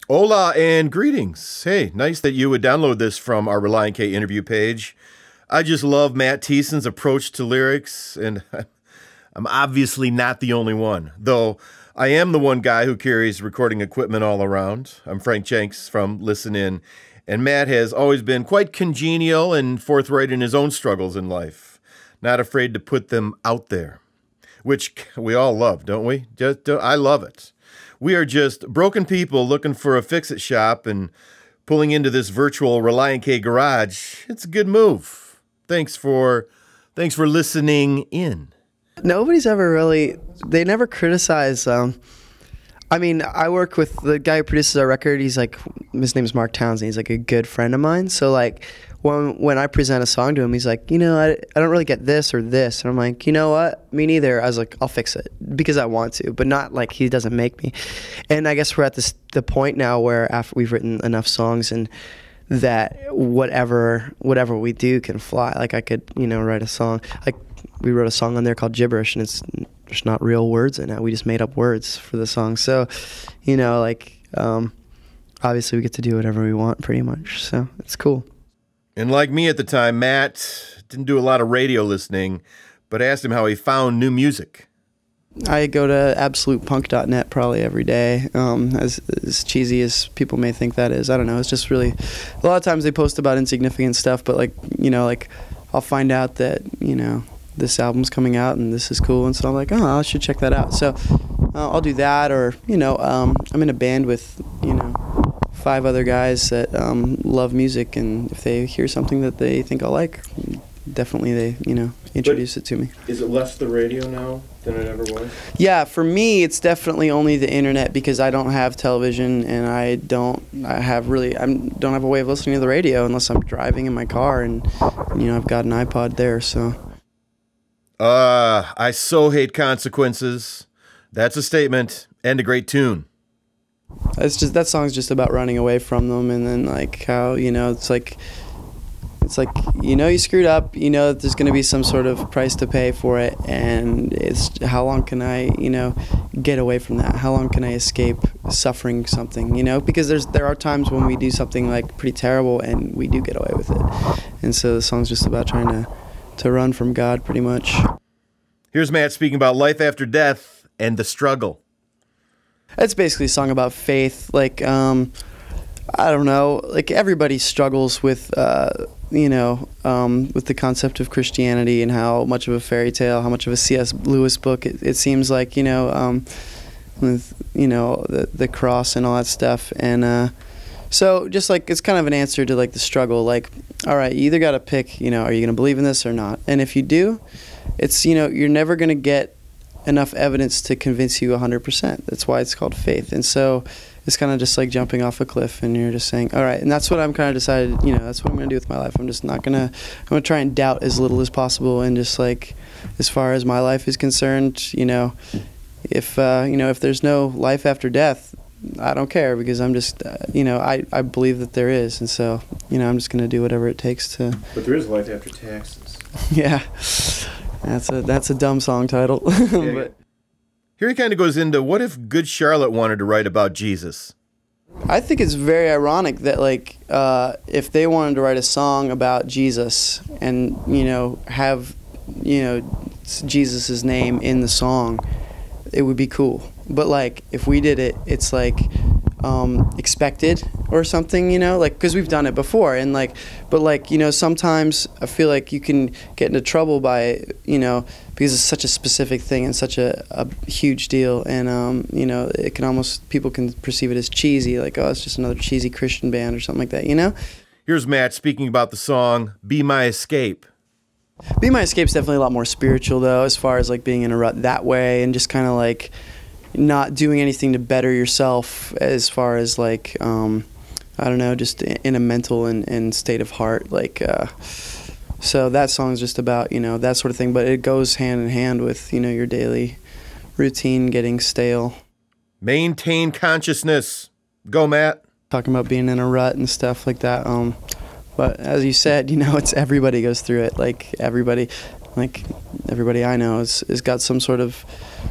Hola and greetings. Hey, nice that you would download this from our Relient K interview page. I just love Matt Thiessen's approach to lyrics, and I'm obviously not the only one, though I am the one guy who carries recording equipment all around. I'm Frank Jenks from Listen In, and Matt has always been quite congenial and forthright in his own struggles in life, not afraid to put them out there, which we all love, don't we? I love it. We are just broken people looking for a fix-it shop and pulling into this virtual Relient K garage. It's a good move. Thanks for listening in. Nobody's ever really, they never criticize, I mean, I work with the guy who produces our record. He's like, his name's Mark Townsend. He's like a good friend of mine. So like when I present a song to him, he's like, you know, I don't really get this or this. And I'm like, you know what? Me neither. I was like, I'll fix it because I want to, but not like he doesn't make me. And I guess we're at the point now where after we've written enough songs and that whatever we do can fly. Like I could, you know, write a song. Like we wrote a song on there called Gibberish, and there's not real words in it. We just made up words for the song. So, you know, like obviously we get to do whatever we want pretty much. So it's cool. And like me at the time, Matt didn't do a lot of radio listening, but asked him how he found new music. I go to absolutepunk.net probably every day. As cheesy as people may think that is, I don't know. It's just really, a lot of times they post about insignificant stuff, but like, you know, like I'll find out that, you know, this album's coming out and this is cool, and so I'm like, oh, I should check that out. So I'll do that, or, you know, I'm in a band with, you know, 5 other guys that love music, and if they hear something that they think I'll like, definitely they, you know, introduce it to me. Is it less the radio now than it ever was? Yeah, for me, it's definitely only the internet because I don't have television and I don't have a way of listening to the radio unless I'm driving in my car, and you know, I've got an iPod there, so. I so hate consequences. That's a statement and a great tune. It's just, that song's just about running away from them, and then like how, you know, it's like, you know, you screwed up, you know that there's going to be some sort of price to pay for it, and it's how long can I, you know, get away from that? How long can I escape suffering something, you know? Because there are times when we do something like pretty terrible and we do get away with it. And so the song's just about trying to run from God pretty much. Here's Matt speaking about life after death and the struggle. It's basically a song about faith. Like, I don't know, like everybody struggles with, you know, with the concept of Christianity and how much of a fairy tale, how much of a C.S. Lewis book it seems like, you know, with, you know, the cross and all that stuff. And so just like, it's kind of an answer to like the struggle. Like, all right, you either got to pick, you know, are you going to believe in this or not? And if you do, it's, you know, you're never going to get enough evidence to convince you 100%. That's why it's called faith. And so it's kind of just like jumping off a cliff, and you're just saying, all right, and that's what I'm kind of decided, you know, that's what I'm going to do with my life. I'm just not going to, I'm going to try and doubt as little as possible, and just like, as far as my life is concerned, you know, if there's no life after death, I don't care, because I'm just, you know, I believe that there is, and so, you know, I'm just going to do whatever it takes to. But there is life after taxes. Yeah, that's a dumb song title. But here he kind of goes into, what if Good Charlotte wanted to write about Jesus? I think it's very ironic that, like, if they wanted to write a song about Jesus and, you know, have, you know, Jesus's name in the song, it would be cool. But like, if we did it, it's like expected or something, you know, like, because we've done it before, and like, but like, you know, sometimes I feel like you can get into trouble by, you know, because it's such a specific thing and such a huge deal, and you know, it can almost, people can perceive it as cheesy, like, oh, it's just another cheesy Christian band or something like that, you know. Here's Matt speaking about the song "Be My Escape." Be My Escape's definitely a lot more spiritual, though, as far as like being in a rut that way, and just kind of like not doing anything to better yourself, as far as like I don't know, just in a mental and state of heart, like so that song's just about, you know, that sort of thing, but it goes hand in hand with, you know, your daily routine getting stale. Maintain consciousness. Go, Matt. Talking about being in a rut and stuff like that. But as you said, you know, it's everybody goes through it. Like everybody, like everybody I know has got some sort of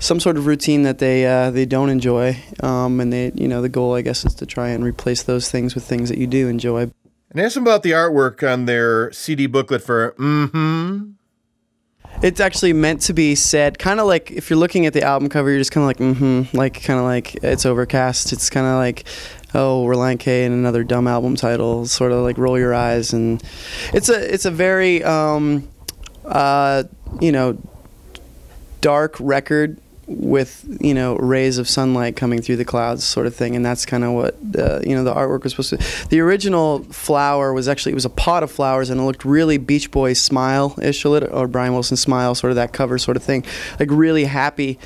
routine that they don't enjoy, and they, you know, the goal, I guess, is to try and replace those things with things that you do enjoy. And ask them about the artwork on their CD booklet for Mmhmm. It's actually meant to be said, kind of like if you're looking at the album cover, you're just kind of like, like kind of like it's overcast. It's kind of like, oh, Relient K and another dumb album title, sort of like roll your eyes. And it's a very, you know, dark record with, you know, rays of sunlight coming through the clouds, sort of thing. And that's kind of what you know, the artwork was supposed to. The original flower was actually, it was a pot of flowers, and it looked really Beach Boys Smile-ish, or Brian Wilson Smile, sort of that cover sort of thing, like really happy,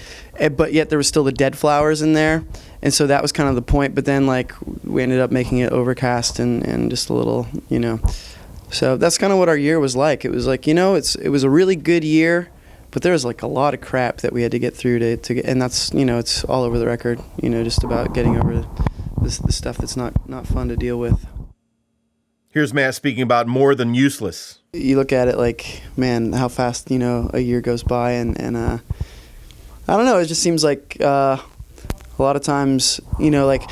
but yet there was still the dead flowers in there. And so that was kind of the point. But then, like, we ended up making it overcast and just a little, you know. So that's kind of what our year was like. It was like, you know, it was a really good year, but there was like a lot of crap that we had to get through to get, and that's, you know, it's all over the record, you know, just about getting over the stuff that's not fun to deal with. Here's Matt speaking about More Than Useless. You look at it like, man, how fast, you know, a year goes by, and I don't know, it just seems like a lot of times, you know, like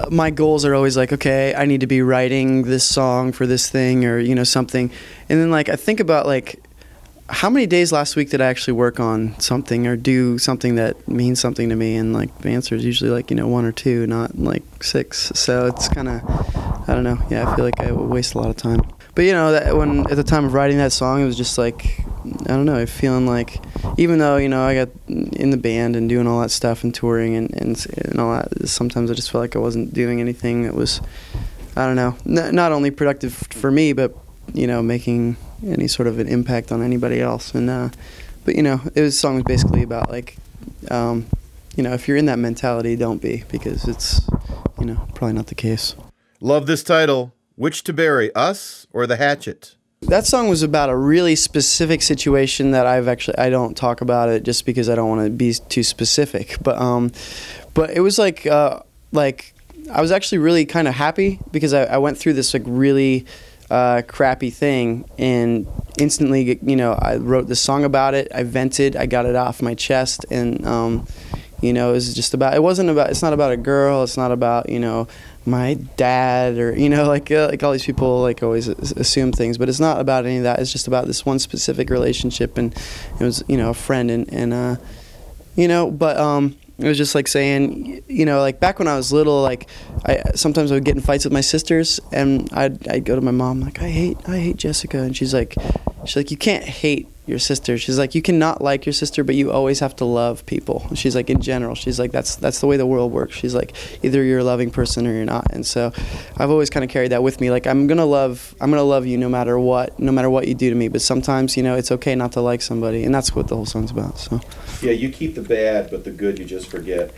my goals are always like, okay, I need to be writing this song for this thing, or, you know, something, and then like I think about like, how many days last week did I actually work on something or do something that means something to me? And like the answer is usually like, you know, 1 or 2, not like 6. So it's kind of, I don't know. Yeah, I feel like I waste a lot of time. But you know, that when at the time of writing that song, it was just like, I don't know, feeling like, even though, you know, I got in the band and doing all that stuff and touring and all that, sometimes I just felt like I wasn't doing anything that was, I don't know, not only productive for me, but, you know, making any sort of an impact on anybody else. And but you know, the song was basically about like, you know, if you're in that mentality, don't be, because it's, you know, probably not the case. Love this title. Which to bury, us or the hatchet? That song was about a really specific situation that I don't talk about it just because I don't want to be too specific, but it was like I was actually really kind of happy because I went through this like really crappy thing, and instantly, you know, I wrote this song about it. I vented, I got it off my chest, and you know, it was just about, it's not about a girl, it's not about, you know, my dad, or, you know, like all these people like always assume things, but it's not about any of that. It's just about this one specific relationship, and it was, you know, a friend, and you know, but it was just like saying, you know, like back when I was little, like sometimes I would get in fights with my sisters, and I'd go to my mom like, I hate Jessica, and she's like, you can't hate your sister. She's like, you cannot like your sister, but you always have to love people. She's like, in general, she's like, that's the way the world works. She's like, either you're a loving person or you're not. And so I've always kind of carried that with me. Like, I'm gonna love you no matter what you do to me. But sometimes, you know, it's okay not to like somebody, and that's what the whole song's about. So yeah, you keep the bad, but the good you just forget.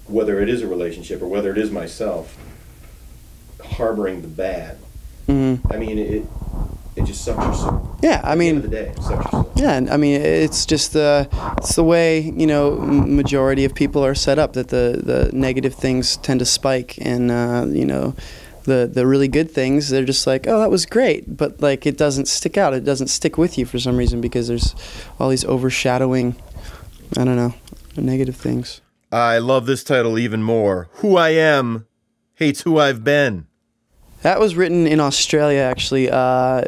Whether it is a relationship or whether it is myself, harboring the bad. Mm-hmm. I mean, it just sucks your soul. Yeah, I mean, at the end of the day, it sucks your soul. Yeah, I mean, it's just it's the way, you know, majority of people are set up, that the negative things tend to spike, and you know, the really good things, they're just like, oh, that was great, but like it doesn't stick out, it doesn't stick with you for some reason, because there's all these overshadowing, I don't know, negative things. I love this title even more. Who I Am Hates Who I've Been. That was written in Australia, actually,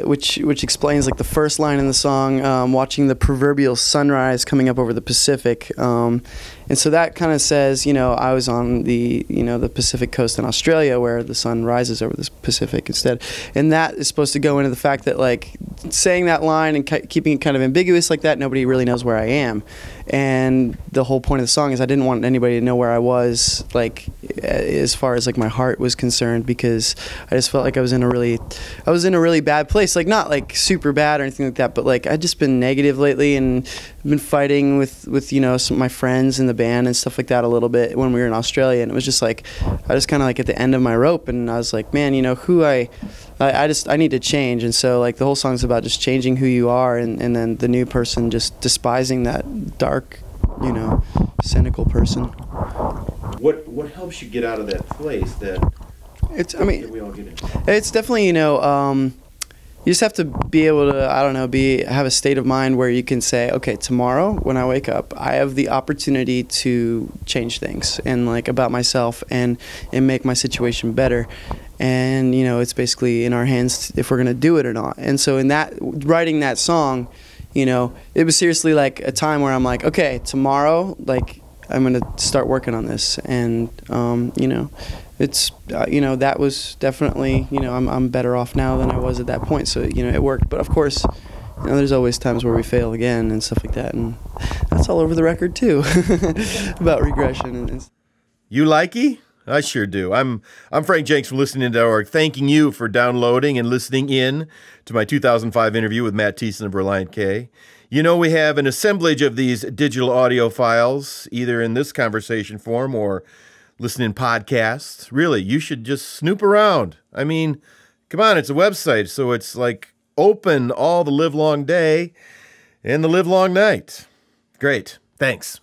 which explains like the first line in the song, watching the proverbial sunrise coming up over the Pacific, and so that kind of says, you know, I was on the, you know, the Pacific coast in Australia where the sun rises over the Pacific instead, and that is supposed to go into the fact that like saying that line and keeping it kind of ambiguous like that, nobody really knows where I am. And the whole point of the song is I didn't want anybody to know where I was, like as far as like my heart was concerned, because I just felt like I was in a really bad place, like not like super bad or anything like that, but like I'd just been negative lately, and been fighting with you know, some of my friends in the band and stuff like that a little bit when we were in Australia, and it was just like I was kind of like at the end of my rope, and I was like, man, you know, who I need to change. And so like the whole song's about just changing who you are, and then the new person just despising that dark, you know, cynical person. What helps you get out of that place that we all get in? It's definitely, you know, You just have to be able to, I don't know, have a state of mind where you can say, okay, tomorrow when I wake up, I have the opportunity to change things and like about myself and make my situation better. And you know, it's basically in our hands if we're gonna do it or not. And so in that, writing that song, you know, it was seriously like a time where I'm like, okay, tomorrow, like I'm gonna start working on this. And you know, it's you know, that was definitely, you know, I'm better off now than I was at that point. So you know, it worked. But of course, you know, there's always times where we fail again and stuff like that, and that's all over the record too, about regression and You likey? I sure do. I'm Frank Jenks from listening.org, thanking you for downloading and listening in to my 2005 interview with Matt Thiessen of Relient K. You know, we have an assemblage of these digital audio files, either in this conversation form or listening podcasts. Really, you should just snoop around. I mean, come on, it's a website, so it's like open all the livelong day and the livelong night. Great. Thanks.